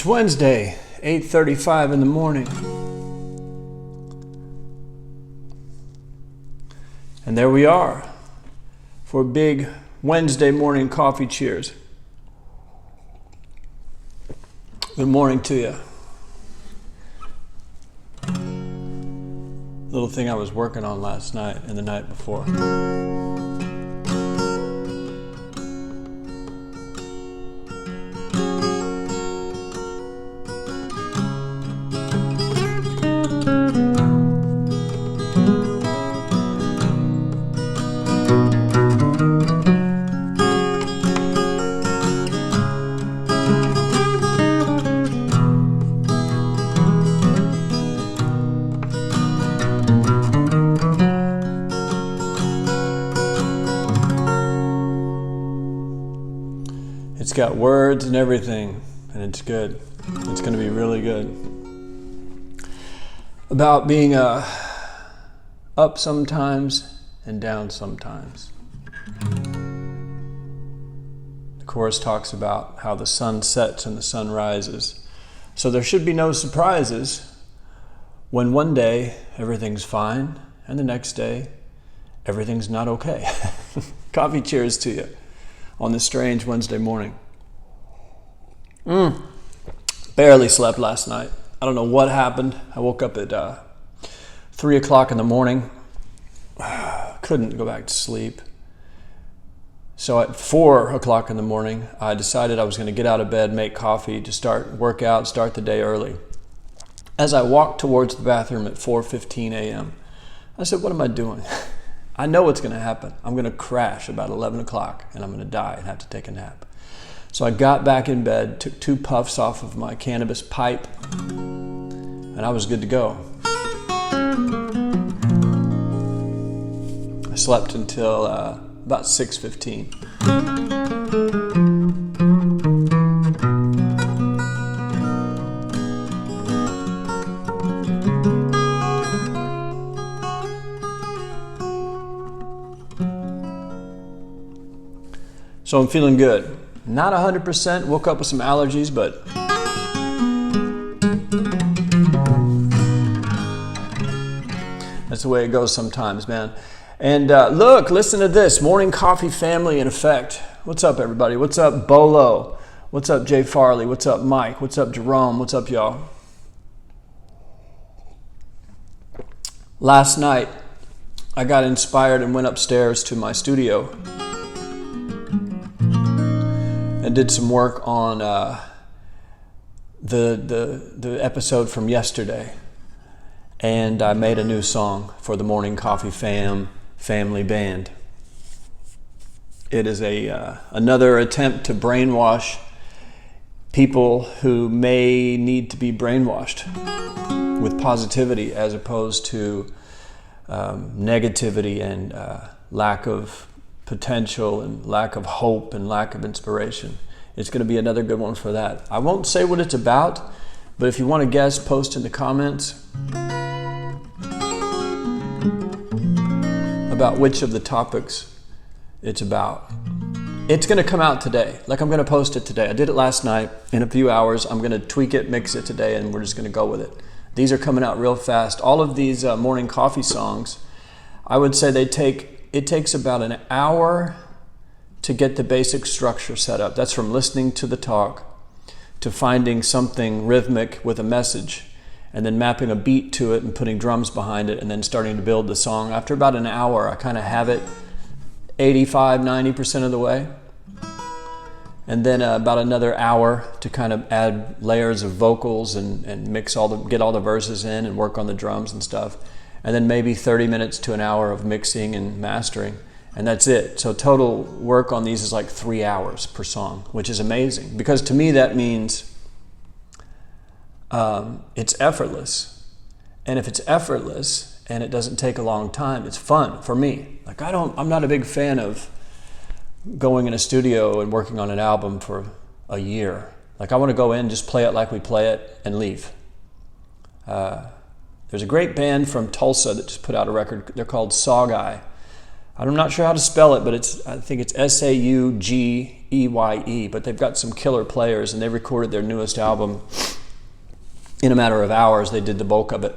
It's Wednesday, 8:35 in the morning. And there we are for a big Wednesday morning coffee cheers. Good morning to you. Little thing I was working on last night and the night before. It's got words and everything, and it's good. It's going to be really good. About being up sometimes and down sometimes. The chorus talks about how the sun sets and the sun rises. So there should be no surprises when one day everything's fine and the next day everything's not okay. Coffee cheers to you on this strange Wednesday morning. Barely slept last night. I don't know what happened. I woke up at 3 o'clock in the morning. Couldn't go back to sleep. So at 4 o'clock in the morning, I decided I was going to get out of bed, make coffee to work out, start the day early. As I walked towards the bathroom at 4:15 a.m., I said, what am I doing? I know what's going to happen. I'm going to crash about 11 o'clock and I'm going to die and have to take a nap. So I got back in bed, took 2 puffs off of my cannabis pipe, and I was good to go. I slept until about 6:15. So I'm feeling good. Not 100%, woke up with some allergies, but that's the way it goes sometimes, man. And look, listen to this. Morning coffee family in effect. What's up, everybody? What's up, Bolo? What's up, Jay Farley? What's up, Mike? What's up, Jerome? What's up, y'all? Last night, I got inspired and went upstairs to my studio and did some work on the episode from yesterday. And I made a new song for the Morning Coffee family band. It is another attempt to brainwash people who may need to be brainwashed with positivity as opposed to negativity and lack of potential and lack of hope and lack of inspiration. It's going to be another good one for that. I won't say what it's about, but if you want to guess, post in the comments about which of the topics it's about. It's going to come out today. Like, I'm going to post it today. I did it last night. In a few hours, I'm going to tweak it, mix it today, and we're just going to go with it. These are coming out real fast. All of these morning coffee songs, I would say it takes about an hour to get the basic structure set up. That's from listening to the talk to finding something rhythmic with a message and then mapping a beat to it and putting drums behind it and then starting to build the song. After about an hour, I kind of have it 85-90% of the way. And then about another hour to kind of add layers of vocals and get all the verses in and work on the drums and stuff. And then maybe 30 minutes to an hour of mixing and mastering, and that's it. So total work on these is like 3 hours per song, which is amazing, because to me that means it's effortless. And if it's effortless and it doesn't take a long time, it's fun for me. Like, I'm not a big fan of going in a studio and working on an album for a year. Like, I want to go in, just play it like we play it, and leave. There's a great band from Tulsa that just put out a record. They're called Saw Guy. I'm not sure how to spell it, but I think it's Saugeye, but they've got some killer players, and they recorded their newest album in a matter of hours. They did the bulk of it,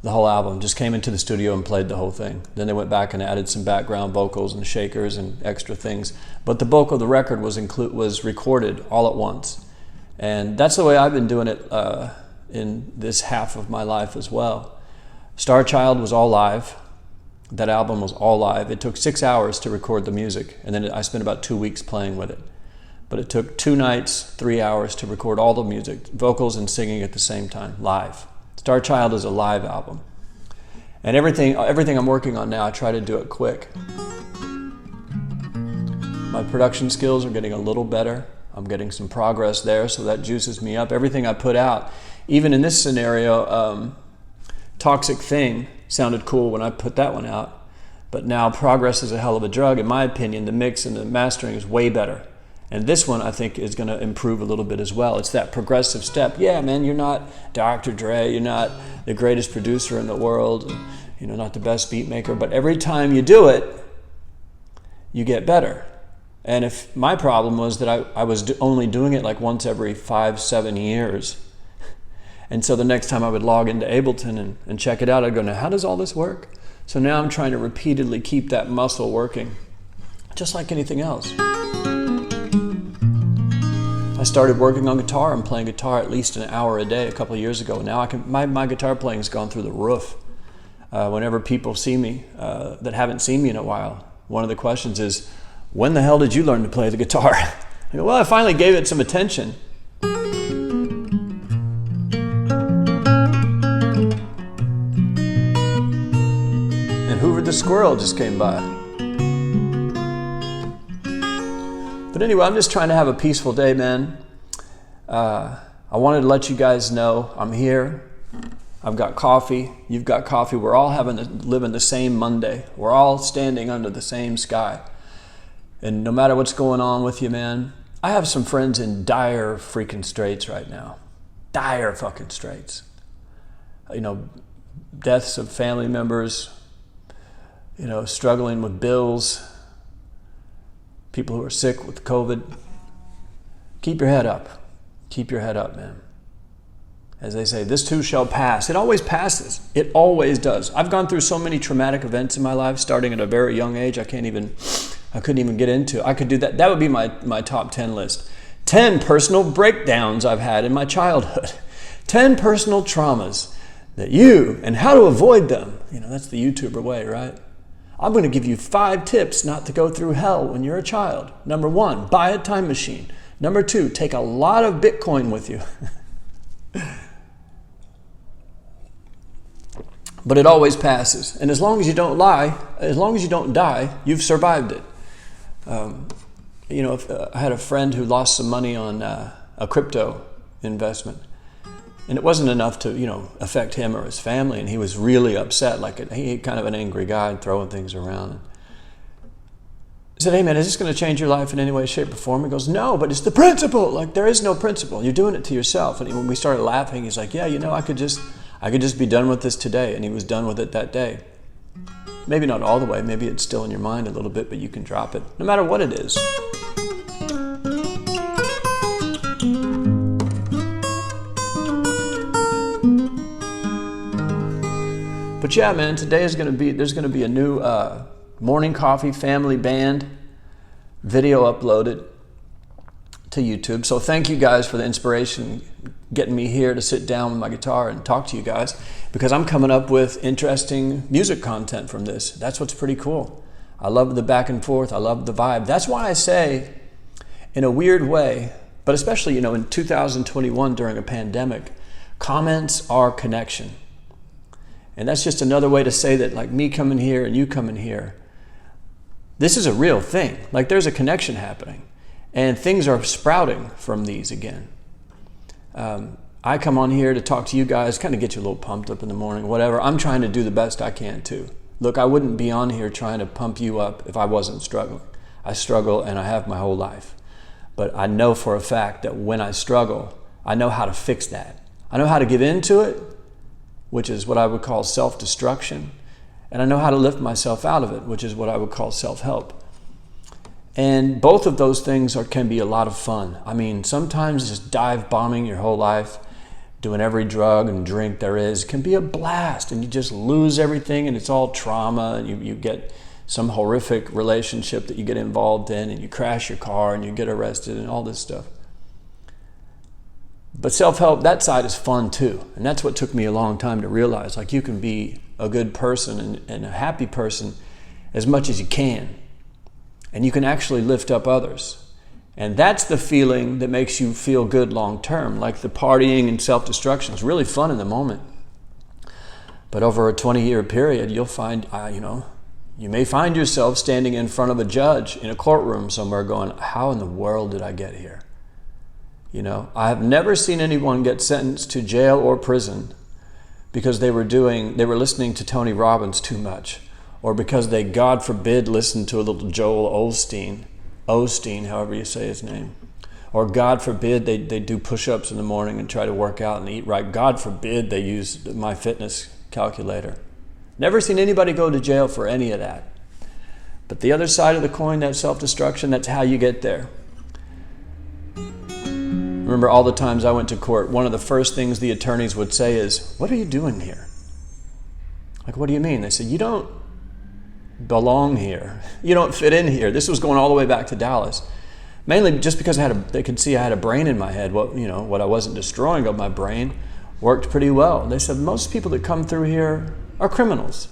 the whole album, just came into the studio and played the whole thing. Then they went back and added some background vocals and shakers and extra things. But the bulk of the record was recorded all at once. And that's the way I've been doing it in this half of my life as well. Star Child was all live. That album was all live. It took 6 hours to record the music, and then I spent about 2 weeks playing with it. But it took 2 nights, 3 hours to record all the music, vocals and singing at the same time, live. Star Child is a live album. And everything I'm working on now, I try to do it quick. My production skills are getting a little better. I'm getting some progress there, so that juices me up. Everything I put out, even in this scenario, Toxic Thing sounded cool when I put that one out, but now Progress is a hell of a drug. In my opinion, the mix and the mastering is way better. And this one, I think, is going to improve a little bit as well. It's that progressive step. Yeah, man, you're not Dr. Dre, you're not the greatest producer in the world, not the best beat maker, but every time you do it, you get better. And if my problem was that I was only doing it like once every 5-7 years, and so the next time I would log into Ableton and check it out, I'd go, now how does all this work? So now I'm trying to repeatedly keep that muscle working, just like anything else. I started working on guitar and playing guitar at least an hour a day a couple of years ago. Now my guitar playing's gone through the roof. Whenever people see me that haven't seen me in a while, one of the questions is, when the hell did you learn to play the guitar? I go, well, I finally gave it some attention. Hoover the squirrel just came by. But anyway, I'm just trying to have a peaceful day, man. I wanted to let you guys know I'm here. I've got coffee. You've got coffee. We're all living the same Monday. We're all standing under the same sky. And no matter what's going on with you, man, I have some friends in dire freaking straits right now. Dire fucking straits. Deaths of family members, struggling with bills, people who are sick with COVID. Keep your head up. Keep your head up, man. As they say, this too shall pass. It always passes. It always does. I've gone through so many traumatic events in my life, starting at a very young age, I couldn't even get into. I could do that. That would be my top 10 list. 10 personal breakdowns I've had in my childhood. 10 personal traumas and how to avoid them. That's the YouTuber way, right? I'm going to give you 5 tips not to go through hell when you're a child. Number 1, buy a time machine. Number 2, take a lot of Bitcoin with you. But it always passes. And as long as you don't die, you've survived it. I had a friend who lost some money on a crypto investment. And it wasn't enough to, affect him or his family. And he was really upset. He kind of an angry guy and throwing things around. I said, hey man, is this going to change your life in any way, shape, or form? He goes, no, but it's the principle. There is no principle. You're doing it to yourself. And when we started laughing, he's like, yeah, I could just be done with this today. And he was done with it that day. Maybe not all the way. Maybe it's still in your mind a little bit, but you can drop it no matter what it is. But yeah, man, today there's going to be a new Morning Coffee Family Band video uploaded to YouTube. So thank you guys for the inspiration, getting me here to sit down with my guitar and talk to you guys, because I'm coming up with interesting music content from this. That's what's pretty cool. I love the back and forth. I love the vibe. That's why I say, in a weird way, but especially, in 2021 during a pandemic, comments are connection. And that's just another way to say that, like me coming here and you coming here, this is a real thing. There's a connection happening, and things are sprouting from these again. I come on here to talk to you guys, kind of get you a little pumped up in the morning, whatever. I'm trying to do the best I can too. Look, I wouldn't be on here trying to pump you up if I wasn't struggling. I struggle, and I have my whole life. But I know for a fact that when I struggle, I know how to fix that. I know how to give into it, which is what I would call self-destruction. And I know how to lift myself out of it, which is what I would call self-help. And both of those things can be a lot of fun. I mean, sometimes just dive bombing your whole life, doing every drug and drink there is, can be a blast, and you just lose everything, and it's all trauma, and you get some horrific relationship that you get involved in, and you crash your car, and you get arrested, and all this stuff. But self-help, that side is fun too. And that's what took me a long time to realize. Like, you can be a good person and a happy person as much as you can. And you can actually lift up others. And that's the feeling that makes you feel good long term. Like the partying and self-destruction is really fun in the moment. But over a 20-year period, you'll find, you may find yourself standing in front of a judge in a courtroom somewhere going, how in the world did I get here? I have never seen anyone get sentenced to jail or prison because they were listening to Tony Robbins too much, or because they, God forbid, listened to a little Joel Osteen, however you say his name, or God forbid they do push-ups in the morning and try to work out and eat right. God forbid they use my fitness calculator. Never seen anybody go to jail for any of that. But the other side of the coin, that self-destruction, that's how you get there. Remember all the times I went to court, one of the first things the attorneys would say is, what are you doing here? Like, what do you mean? They said, you don't belong here. You don't fit in here. This was going all the way back to Dallas. Mainly just because they could see I had a brain in my head. What I wasn't destroying of my brain worked pretty well. They said, most people that come through here are criminals.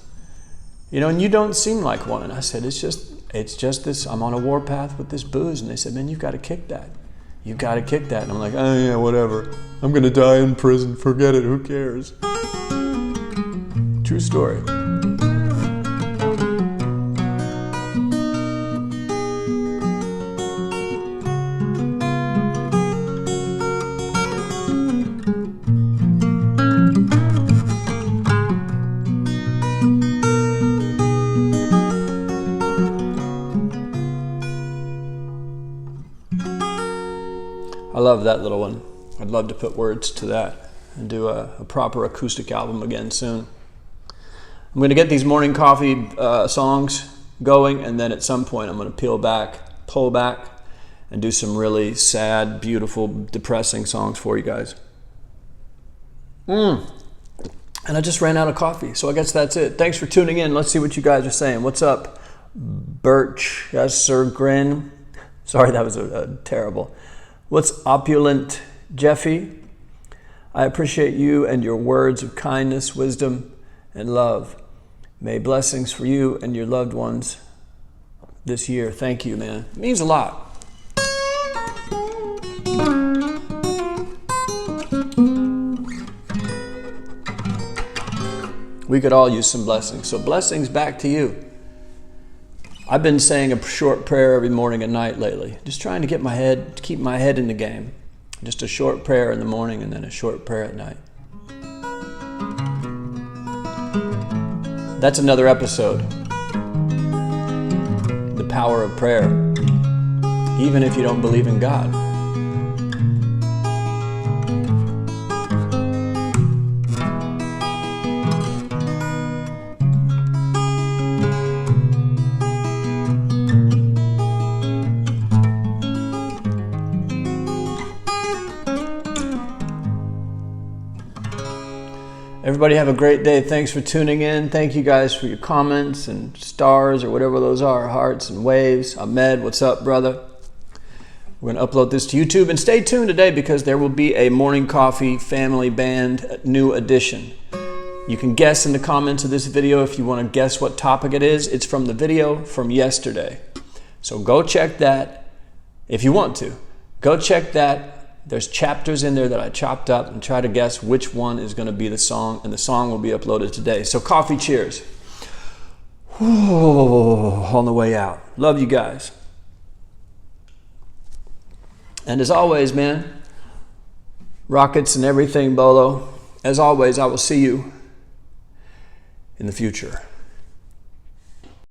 And you don't seem like one. And I said, it's just this, I'm on a warpath with this booze. And they said, man, you've got to kick that. You've got to kick that. And I'm like, oh yeah, whatever. I'm going to die in prison. Forget it. Who cares? True story. I love that little one. I'd love to put words to that and do a proper acoustic album again soon. I'm going to get these morning coffee songs going, and then at some point I'm going to pull back, and do some really sad, beautiful, depressing songs for you guys. And I just ran out of coffee, so I guess that's it. Thanks for tuning in. Let's see what you guys are saying. What's up, Birch? Yes, sir, Grin. Sorry, that was terrible. What's opulent, Jeffy? I appreciate you and your words of kindness, wisdom, and love. May blessings for you and your loved ones this year. Thank you, man. It means a lot. We could all use some blessings. So blessings back to you. I've been saying a short prayer every morning and night lately, just trying to keep my head in the game. Just a short prayer in the morning and then a short prayer at night. That's another episode. The power of prayer, even if you don't believe in God. Everybody have a great day. Thanks for tuning in. Thank you guys for your comments and stars or whatever those are, hearts and waves. Ahmed, what's up, brother? We're going to upload this to YouTube. And stay tuned today because there will be a Morning Coffee Family Band new edition. You can guess in the comments of this video if you want to guess what topic it is. It's from the video from yesterday. So go check that if you want to. Go check that. There's chapters in there that I chopped up and try to guess which one is going to be the song, and the song will be uploaded today. So coffee cheers. On the way out. Love you guys. And as always, man, rockets and everything, Bolo. As always, I will see you in the future.